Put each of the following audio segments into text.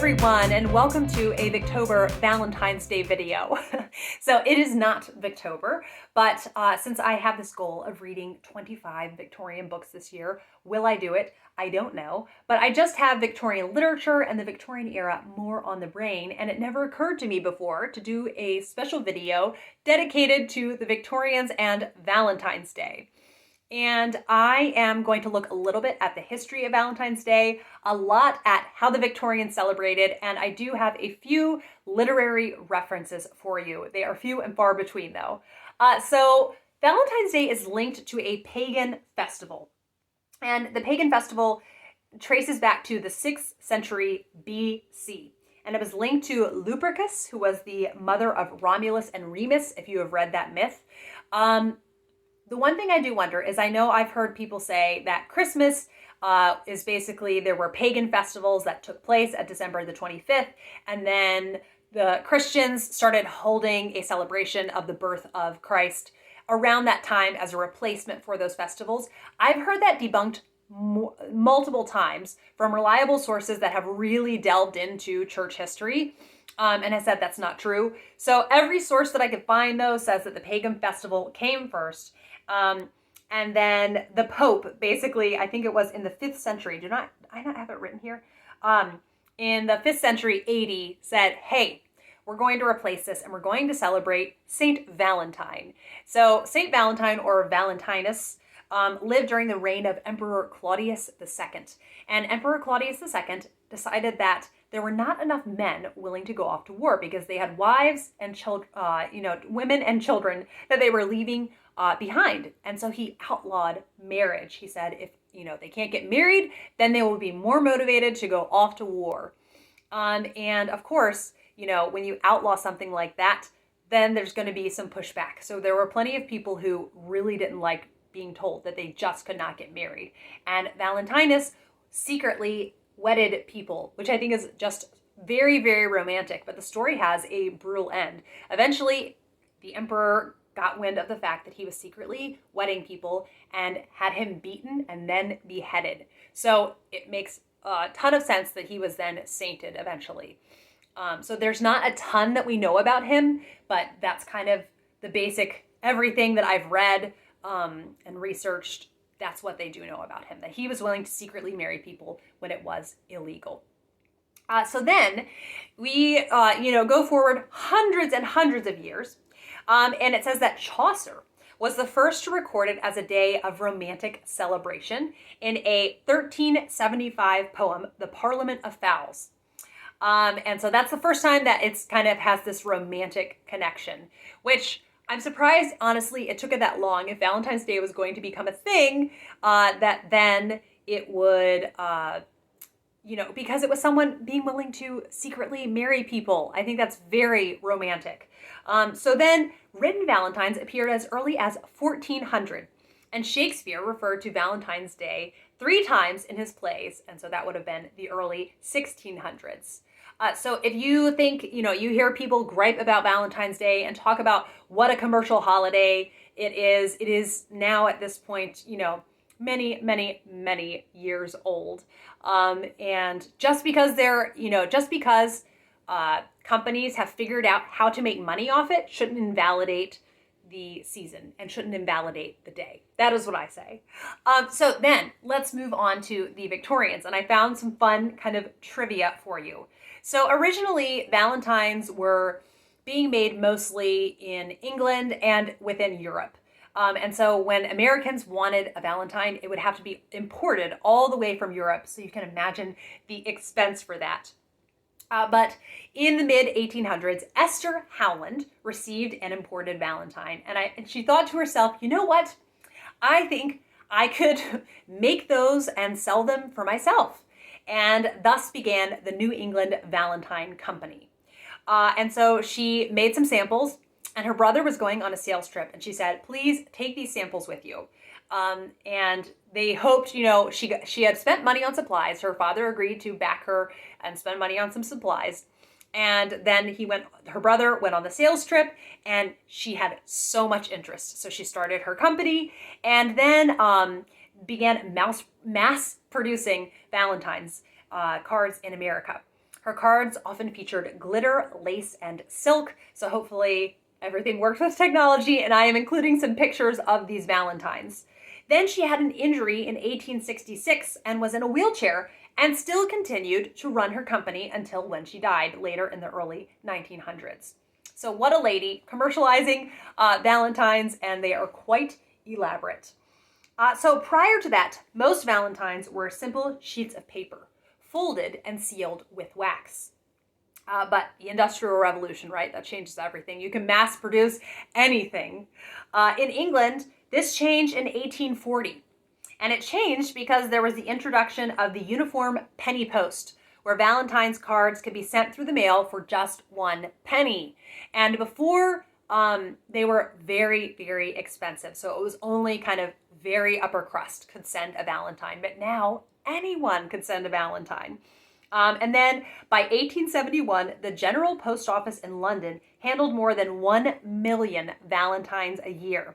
everyone, and welcome to a Victober Valentine's Day video. So it is not Victober, but since I have this goal of reading 25 Victorian books this year, will I do it? I don't know, but I just have Victorian literature and the Victorian era more on the brain, and it never occurred to me before to do a special video dedicated to the Victorians and Valentine's Day. And I am going to look a little bit at the history of Valentine's Day, a lot at how the Victorians celebrated, and I do have a few literary references for you. They are few and far between, though. So Valentine's Day is linked to a pagan festival. And the pagan festival traces back to the 6th century BC. And it was linked to Lupercus, who was the mother of Romulus and Remus, if you have read that myth. The one thing I do wonder is I know I've heard people say that Christmas is basically, there were pagan festivals that took place at December the 25th, and then the Christians started holding a celebration of the birth of Christ around that time as a replacement for those festivals. I've heard that debunked multiple times from reliable sources that have really delved into church history. And has said that's not true. So every source that I could find, though, says that the pagan festival came first. And then the Pope, basically, I think it was in the 5th century, I not have it written here? In the 5th century AD, said, hey, we're going to replace this and we're going to celebrate Saint Valentine. So Saint Valentine, or Valentinus, lived during the reign of Emperor Claudius II. And Emperor Claudius II decided that there were not enough men willing to go off to war because they had wives and children, women and children that they were leaving behind. And so he outlawed marriage. He said, if they can't get married, then they will be more motivated to go off to war. And of course, when you outlaw something like that, then there's going to be some pushback. So there were plenty of people who really didn't like being told that they just could not get married. And Valentinus secretly wedded people, which I think is just very, very romantic. But the story has a brutal end. Eventually, the emperor got wind of the fact that he was secretly wedding people and had him beaten and then beheaded. So it makes a ton of sense that he was then sainted eventually. So there's not a ton that we know about him, but that's kind of the basic, everything that I've read and researched. That's what they do know about him, that he was willing to secretly marry people when it was illegal. So then we, go forward hundreds and hundreds of years. And it says that Chaucer was the first to record it as a day of romantic celebration in a 1375 poem, The Parliament of Fowls. And so that's the first time that it's kind of has this romantic connection, which I'm surprised, honestly, it took it that long. If Valentine's Day was going to become a thing, that then it would, because it was someone being willing to secretly marry people. I think that's very romantic. So then written Valentines appeared as early as 1400, and Shakespeare referred to Valentine's Day 3 times in his plays, and so that would have been the early 1600s. So if you think, you hear people gripe about Valentine's Day and talk about what a commercial holiday it is now at this point, many, many, many years old. And just because companies have figured out how to make money off it shouldn't invalidate the season and shouldn't invalidate the day. That is what I say. So then let's move on to the Victorians. And I found some fun kind of trivia for you. So originally, Valentines were being made mostly in England and within Europe. And so when Americans wanted a Valentine, it would have to be imported all the way from Europe. So you can imagine the expense for that. But in the mid-1800s, Esther Howland received an imported Valentine. And she thought to herself, you know what? I think I could make those and sell them for myself. And thus began the New England Valentine Company. And so she made some samples, and her brother was going on a sales trip, and she said, please take these samples with you. And they hoped, she had spent money on supplies. Her father agreed to back her and spend money on some supplies. And then her brother went on the sales trip, and she had so much interest. So she started her company and then began mass producing Valentine's cards in America. Her cards often featured glitter, lace, and silk, so hopefully everything worked with technology, and I am including some pictures of these Valentines. Then she had an injury in 1866 and was in a wheelchair and still continued to run her company until when she died later in the early 1900s. So what a lady, commercializing Valentines, and they are quite elaborate. So prior to that, most Valentines were simple sheets of paper, folded and sealed with wax. But the Industrial Revolution, right, that changes everything. You can mass produce anything. In England, this changed in 1840. And it changed because there was the introduction of the uniform penny post, where Valentine's cards could be sent through the mail for just 1 penny. And before, they were very, very expensive. So it was only kind of very upper crust could send a Valentine. But now anyone could send a Valentine. And then by 1871, the General Post Office in London handled more than 1 million Valentines a year.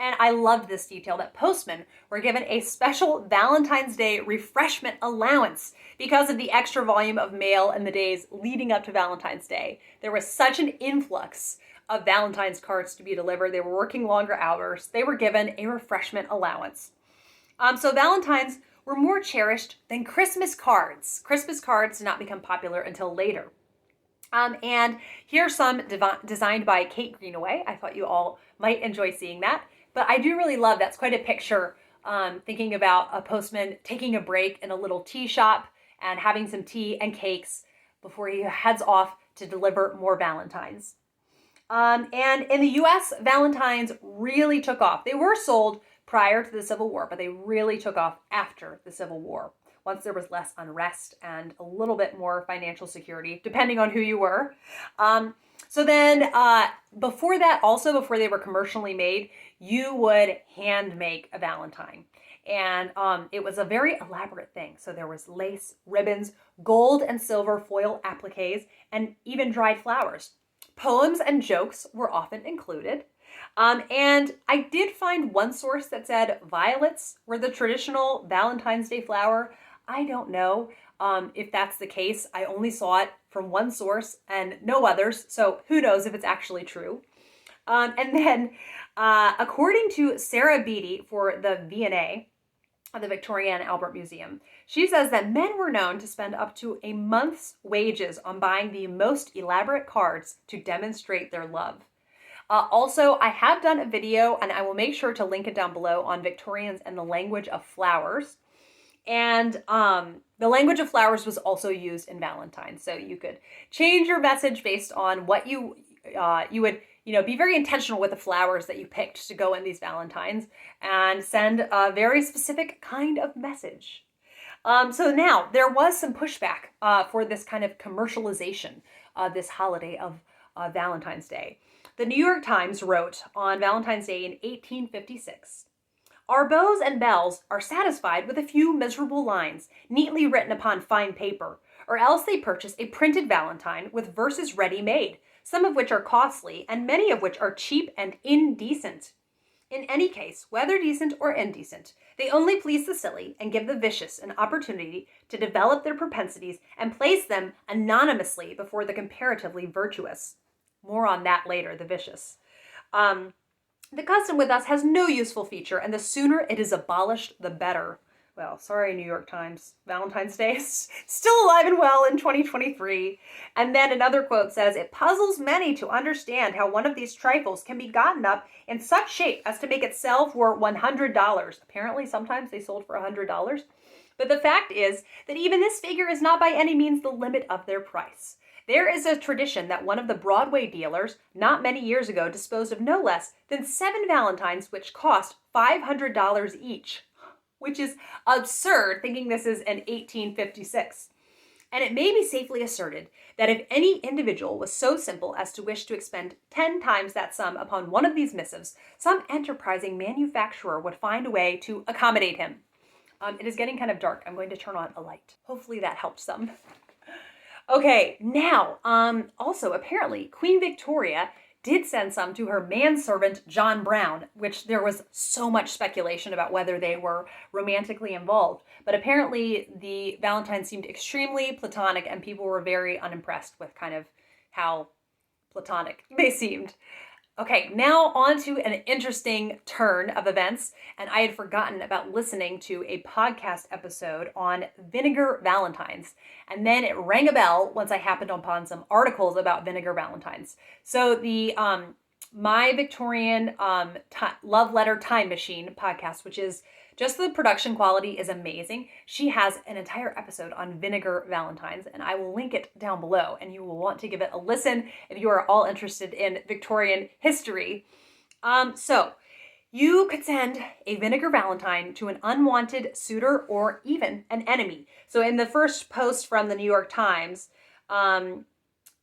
And I loved this detail that postmen were given a special Valentine's Day refreshment allowance because of the extra volume of mail in the days leading up to Valentine's Day. There was such an influx of Valentine's cards to be delivered. They were working longer hours. They were given a refreshment allowance. So Valentines were more cherished than Christmas cards. Christmas cards did not become popular until later. And here's some designed by Kate Greenaway. I thought you all might enjoy seeing that. But I do really love, that's quite a picture, thinking about a postman taking a break in a little tea shop and having some tea and cakes before he heads off to deliver more Valentines. And in the US, Valentines really took off. They were sold prior to the Civil War, but they really took off after the Civil War, once there was less unrest and a little bit more financial security, depending on who you were. So then before that, also before they were commercially made, you would hand make a Valentine. And it was a very elaborate thing. So there was lace, ribbons, gold and silver foil appliques, and even dried flowers. Poems and jokes were often included. And I did find one source that said violets were the traditional Valentine's Day flower. I don't know if that's the case. I only saw it from one source and no others, so who knows if it's actually true. And then, according to Sarah Beatty for the V&A, the Victorian and Albert Museum, she says that men were known to spend up to a month's wages on buying the most elaborate cards to demonstrate their love. Also, I have done a video, and I will make sure to link it down below, on Victorians and the language of flowers. And the language of flowers was also used in Valentine's. So you could change your message based on what you would, be very intentional with the flowers that you picked to go in these Valentines and send a very specific kind of message. So now there was some pushback for this kind of commercialization of this holiday of Valentine's Day. The New York Times wrote on Valentine's Day in 1856, "Our beaux and belles are satisfied with a few miserable lines, neatly written upon fine paper, or else they purchase a printed Valentine with verses ready-made, some of which are costly, and many of which are cheap and indecent. In any case, whether decent or indecent, they only please the silly and give the vicious an opportunity to develop their propensities and place them anonymously before the comparatively virtuous." More on that later, the vicious. "The custom with us has no useful feature, and the sooner it is abolished, the better." Well, sorry, New York Times. Valentine's Day is still alive and well in 2023. And then another quote says, "It puzzles many to understand how one of these trifles can be gotten up in such shape as to make it sell for $100. Apparently, sometimes they sold for $100. But the fact is that even this figure is not by any means the limit of their price. There is a tradition that one of the Broadway dealers not many years ago disposed of no less than 7 Valentines, which cost $500 each, which is absurd, thinking this is in 1856. And it may be safely asserted that if any individual was so simple as to wish to expend 10 times that sum upon one of these missives, some enterprising manufacturer would find a way to accommodate him." It is getting kind of dark. I'm going to turn on a light. Hopefully that helped some. Okay, now, also apparently Queen Victoria did send some to her manservant, John Brown, which there was so much speculation about whether they were romantically involved. But apparently the Valentines seemed extremely platonic, and people were very unimpressed with kind of how platonic they seemed. Okay, now on to an interesting turn of events, and I had forgotten about listening to a podcast episode on Vinegar Valentines, and then it rang a bell once I happened upon some articles about Vinegar Valentines. So the My Victorian Love Letter Time Machine podcast, which is just the production quality is amazing. She has an entire episode on Vinegar Valentines, and I will link it down below, and you will want to give it a listen if you are all interested in Victorian history. So you could send a Vinegar Valentine to an unwanted suitor or even an enemy. So in the first post from the New York Times,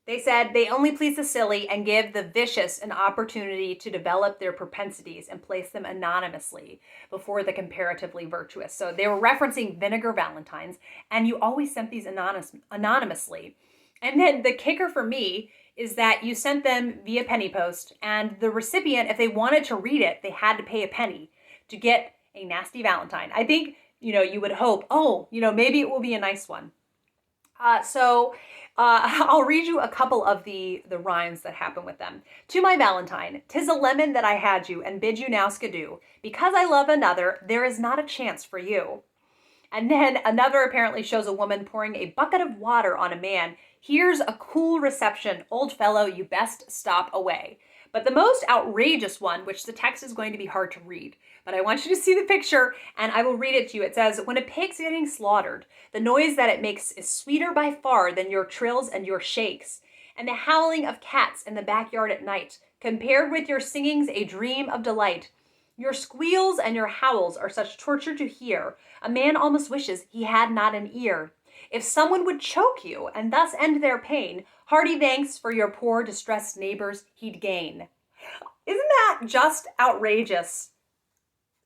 they said they only please the silly and give the vicious an opportunity to develop their propensities and place them anonymously before the comparatively virtuous. So they were referencing Vinegar Valentines, and you always sent these anonymously. And then the kicker for me is that you sent them via penny post, and the recipient, if they wanted to read it, they had to pay a penny to get a nasty Valentine. I think, you would hope, maybe it will be a nice one. I'll read you a couple of the rhymes that happen with them. To my Valentine, 'tis a lemon that I had you and bid you now skidoo. Because I love another, there is not a chance for you. And then another apparently shows a woman pouring a bucket of water on a man. Here's a cool reception. Old fellow, you best stop away. But the most outrageous one, which the text is going to be hard to read, but I want you to see the picture and I will read it to you. It says, when a pig's getting slaughtered, the noise that it makes is sweeter by far than your trills and your shakes. And the howling of cats in the backyard at night, compared with your singing's a dream of delight. Your squeals and your howls are such torture to hear. A man almost wishes he had not an ear. If someone would choke you and thus end their pain, hearty thanks for your poor distressed neighbors he'd gain. Isn't that just outrageous?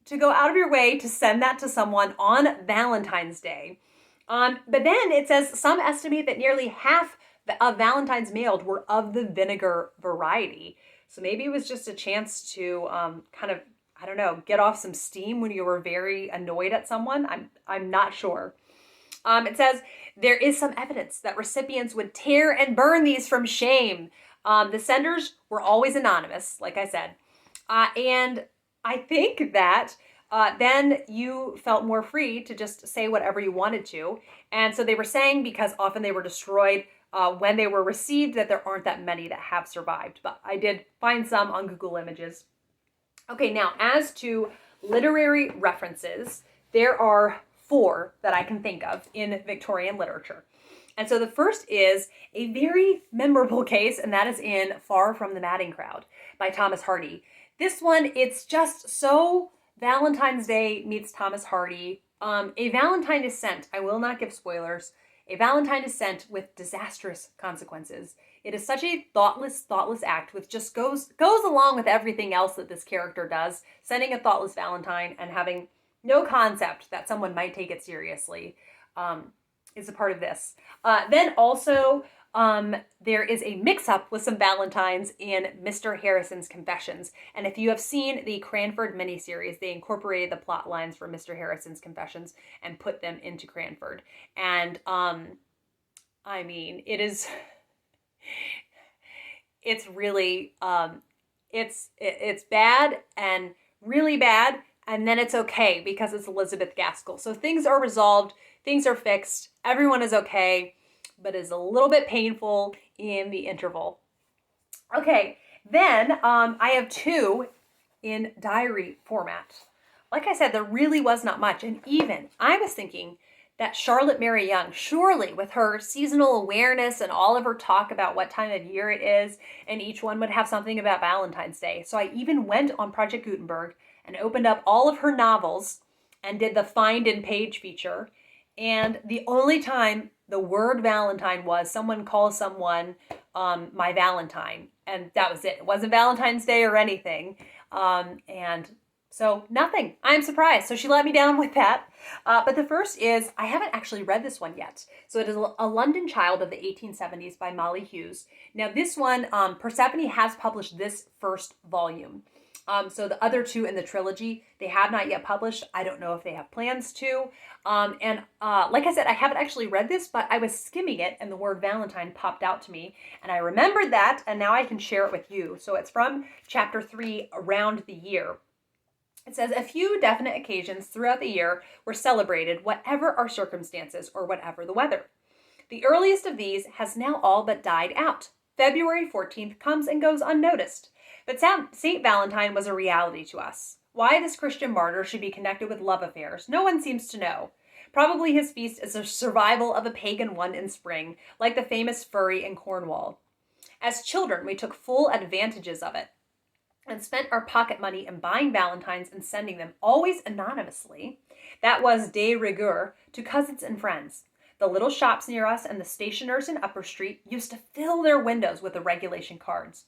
To go out of your way to send that to someone on Valentine's Day. But then it says some estimate that nearly half of Valentines mailed were of the vinegar variety. So maybe it was just a chance to get off some steam when you were very annoyed at someone. I'm not sure. It says there is some evidence that recipients would tear and burn these from shame. The senders were always anonymous, like I said. And I think that then you felt more free to just say whatever you wanted to. And so they were saying, because often they were destroyed when they were received, that there aren't that many that have survived. But I did find some on Google Images. Okay, now as to literary references, there are 4 that I can think of in Victorian literature. And so the first is a very memorable case, and that is in Far from the Madding Crowd by Thomas Hardy. This one, it's just so Valentine's Day meets Thomas Hardy. A Valentine is sent, I will not give spoilers, a Valentine is sent with disastrous consequences. It is such a thoughtless act, which just goes along with everything else that this character does, sending a thoughtless Valentine and having no concept that someone might take it seriously is a part of this. Then also, there is a mix-up with some Valentines in Mr. Harrison's Confessions. And if you have seen the Cranford miniseries, they incorporated the plot lines for Mr. Harrison's Confessions and put them into Cranford. And it's really, it's bad and really bad. And then it's okay because it's Elizabeth Gaskell. So things are resolved, things are fixed, everyone is okay, but it's a little bit painful in the interval. Okay, then I have 2 in diary format. Like I said, there really was not much. And even I was thinking that Charlotte Mary Young, surely with her seasonal awareness and all of her talk about what time of year it is, and each one would have something about Valentine's Day. So I even went on Project Gutenberg and opened up all of her novels and did the Find and Page feature. And the only time the word Valentine was someone calls someone my Valentine. And that was it. It wasn't Valentine's Day or anything. And So nothing. I'm surprised. So she let me down with that. But the first is, I haven't actually read this one yet. So it is A London Child of the 1870s by Molly Hughes. Now this one, Persephone has published this first volume. So the other two in the trilogy, they have not yet published. I don't know if they have plans to. Like I said, I haven't actually read this, but I was skimming it and the word Valentine popped out to me. And I remembered that, and now I can share it with you. So it's from chapter 3, Around the Year. It says, a few definite occasions throughout the year were celebrated, whatever our circumstances or whatever the weather. The earliest of these has now all but died out. February 14th comes and goes unnoticed. But St. Valentine was a reality to us. Why this Christian martyr should be connected with love affairs, no one seems to know. Probably his feast is a survival of a pagan one in spring, like the famous furry in Cornwall. As children, we took full advantages of it and spent our pocket money in buying valentines and sending them, always anonymously. That was de rigueur, to cousins and friends. The little shops near us and the stationers in Upper Street used to fill their windows with the regulation cards.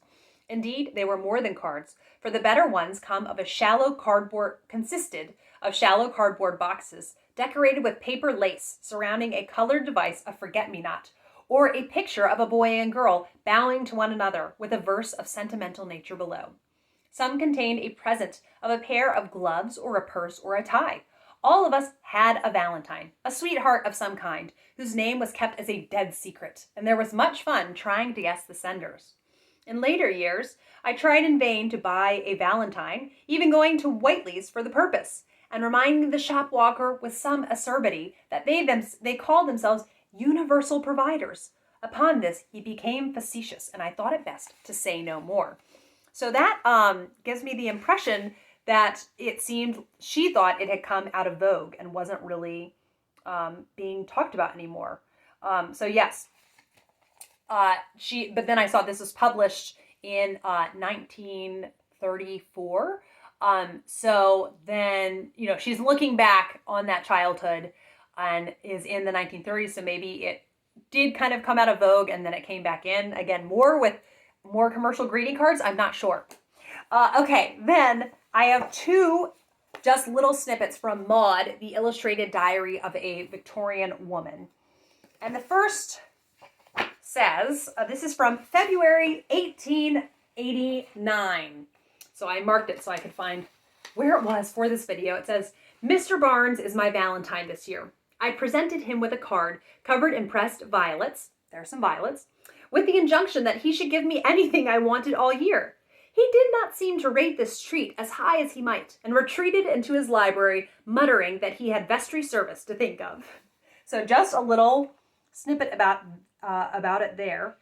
Indeed, they were more than cards, for the better ones consisted of shallow cardboard boxes decorated with paper lace surrounding a colored device of forget-me-not, or a picture of a boy and girl bowing to one another with a verse of sentimental nature below. Some contained a present of a pair of gloves or a purse or a tie. All of us had a Valentine, a sweetheart of some kind, whose name was kept as a dead secret, and there was much fun trying to guess the senders. In later years, I tried in vain to buy a Valentine, even going to Whiteley's for the purpose, and reminding the shop walker with some acerbity that they called themselves universal providers. Upon this, he became facetious, and I thought it best to say no more. So that gives me the impression that it seemed she thought it had come out of vogue and wasn't really being talked about anymore. So yes, but then I saw this was published in 1934. So then, she's looking back on that childhood and is in the 1930s. So maybe it did kind of come out of vogue and then it came back in again, more commercial greeting cards. I'm not sure. Okay, then I have two just little snippets from Maud, the Illustrated Diary of a Victorian Woman. And the first says, this is from February 1889. So I marked it so I could find where it was for this video. It says, Mr. Barnes is my Valentine this year. I presented him with a card covered in pressed violets. There are some violets. With the injunction that he should give me anything I wanted all year. He did not seem to rate this treat as high as he might, and retreated into his library, muttering that he had vestry service to think of. So just a little snippet about it there.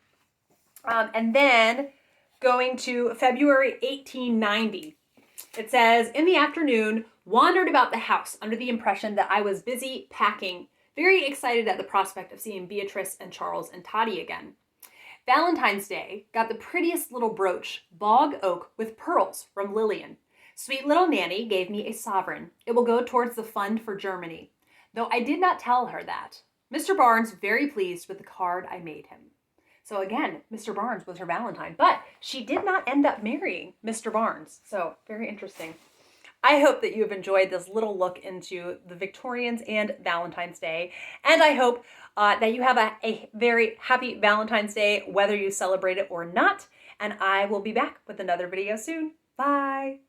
And then going to February 1890, it says, in the afternoon, wandered about the house under the impression that I was busy packing, very excited at the prospect of seeing Beatrice and Charles and Toddy again. Valentine's Day, got the prettiest little brooch, bog oak with pearls from Lillian. Sweet little Nanny gave me a sovereign. It will go towards the fund for Germany, though I did not tell her that. Mr. Barnes very pleased with the card I made him. So again, Mr. Barnes was her Valentine, but she did not end up marrying Mr. Barnes. So very interesting. I hope that you have enjoyed this little look into the Victorians and Valentine's Day. And I hope that you have a very happy Valentine's Day, whether you celebrate it or not. And I will be back with another video soon. Bye.